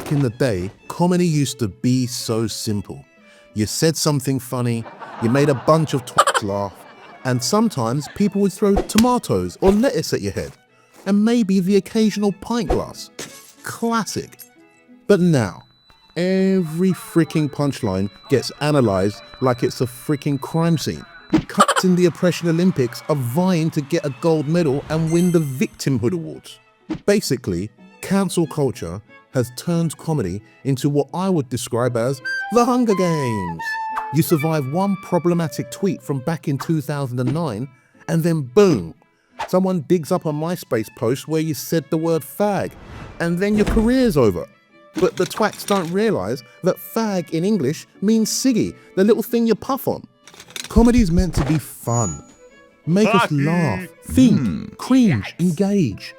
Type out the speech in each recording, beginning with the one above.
back in the day, comedy used to be so simple. You said something funny, you made a bunch of twats laugh, and sometimes people would throw tomatoes or lettuce at your head, and maybe the occasional pint glass. Classic. But now, every freaking punchline gets analysed like it's a freaking crime scene. Cats in the Oppression Olympics are vying to get a gold medal and win the Victimhood Awards. Basically, cancel culture has turned comedy into what I would describe as the Hunger Games. You survive one problematic tweet from back in 2009, and then boom, someone digs up a MySpace post where you said the word fag, and then your career's over. But the twats don't realise that fag in English means ciggy, the little thing you puff on. Comedy's meant to be fun. Make us laugh, think, cringe, engage.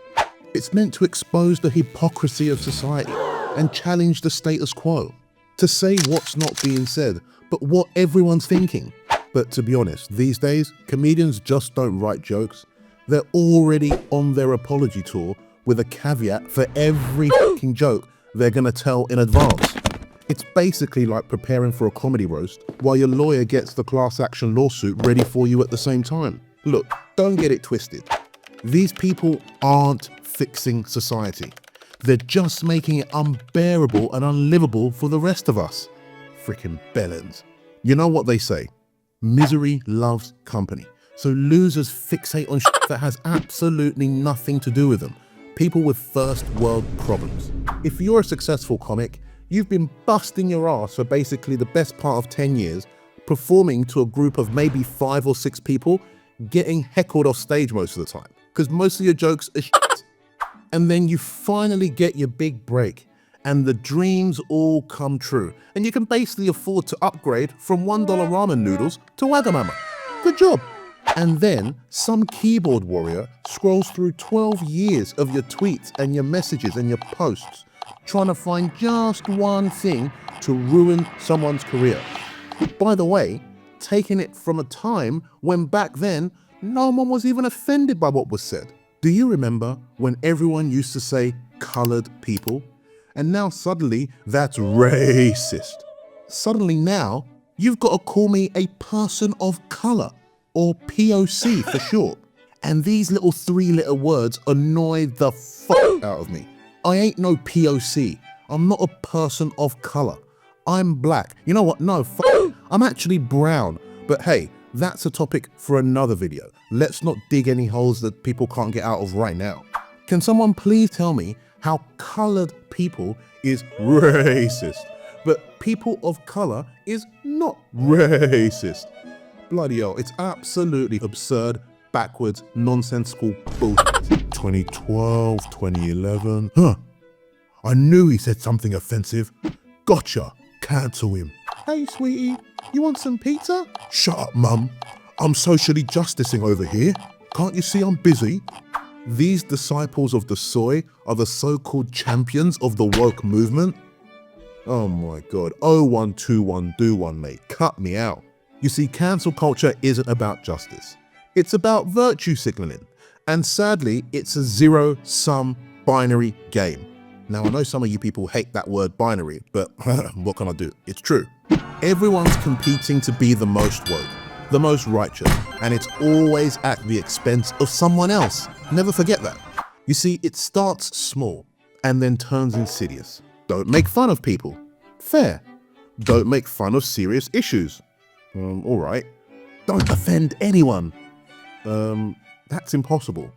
It's meant to expose the hypocrisy of society and challenge the status quo. To say what's not being said, but what everyone's thinking. But to be honest, these days, comedians just don't write jokes. They're already on their apology tour with a caveat for every fucking joke they're gonna tell in advance. It's basically like preparing for a comedy roast while your lawyer gets the class action lawsuit ready for you at the same time. Look, don't get it twisted. These people aren't fixing society. They're just making it unbearable and unlivable for the rest of us. Frickin' bellends. You know what they say? Misery loves company. So losers fixate on shit that has absolutely nothing to do with them. People with first world problems. If you're a successful comic, you've been busting your ass for basically the best part of 10 years, performing to a group of maybe 5 or 6 people, getting heckled off stage most of the time, because most of your jokes are shit. And then you finally get your big break, and the dreams all come true, and you can basically afford to upgrade from $1 ramen noodles to Wagamama. Good job. And then some keyboard warrior scrolls through 12 years of your tweets and your messages and your posts, trying to find just one thing to ruin someone's career. By the way, taking it from a time when back then, no one was even offended by what was said. Do you remember when everyone used to say colored people? And now suddenly that's racist. Suddenly now, you've got to call me a person of color, or POC for short. And these little 3-letter words annoy the fuck out of me. I ain't no POC. I'm not a person of color. I'm black. You know what? No, I'm actually brown. But hey, that's a topic for another video. Let's not dig any holes that people can't get out of right now. Can someone please tell me how colored people is racist, but people of color is not racist? Bloody hell, it's absolutely absurd, backwards, nonsensical bullshit. 2012, 2011. I knew he said something offensive. Gotcha. Cancel him. Hey, sweetie, you want some pizza? Shut up, mum. I'm socially justicing over here. Can't you see I'm busy? These disciples of the soy are the so-called champions of the woke movement? Oh my God. 0121 do one, mate. Cut me out. You see, cancel culture isn't about justice. It's about virtue signaling. And sadly, it's a zero-sum binary game. Now, I know some of you people hate that word binary, but what can I do? It's true. Everyone's competing to be the most woke, the most righteous, and it's always at the expense of someone else. Never forget that. You see, it starts small and then turns insidious. Don't make fun of people. Fair. Don't make fun of serious issues. All right. Don't offend anyone. That's impossible.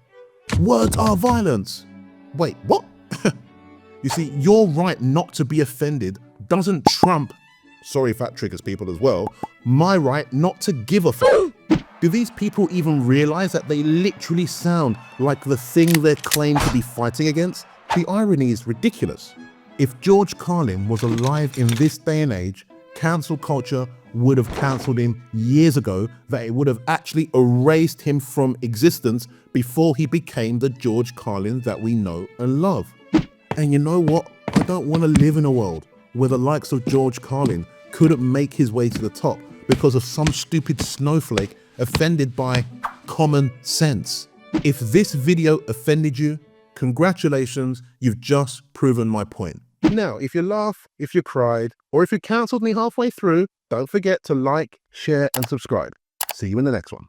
Words are violence. Wait, what? You see, your right not to be offended doesn't trump, sorry if that triggers people as well, my right not to give a fuck. Do these people even realize that they literally sound like the thing they claim to be fighting against? The irony is ridiculous. If George Carlin was alive in this day and age, cancel culture would have cancelled him years ago, that it would have actually erased him from existence before he became the George Carlin that we know and love. And you know what? I don't want to live in a world where the likes of George Carlin couldn't make his way to the top because of some stupid snowflake offended by common sense. If this video offended you, congratulations, you've just proven my point. Now, if you laugh, if you cried, or if you cancelled me halfway through, don't forget to like, share, and subscribe. See you in the next one.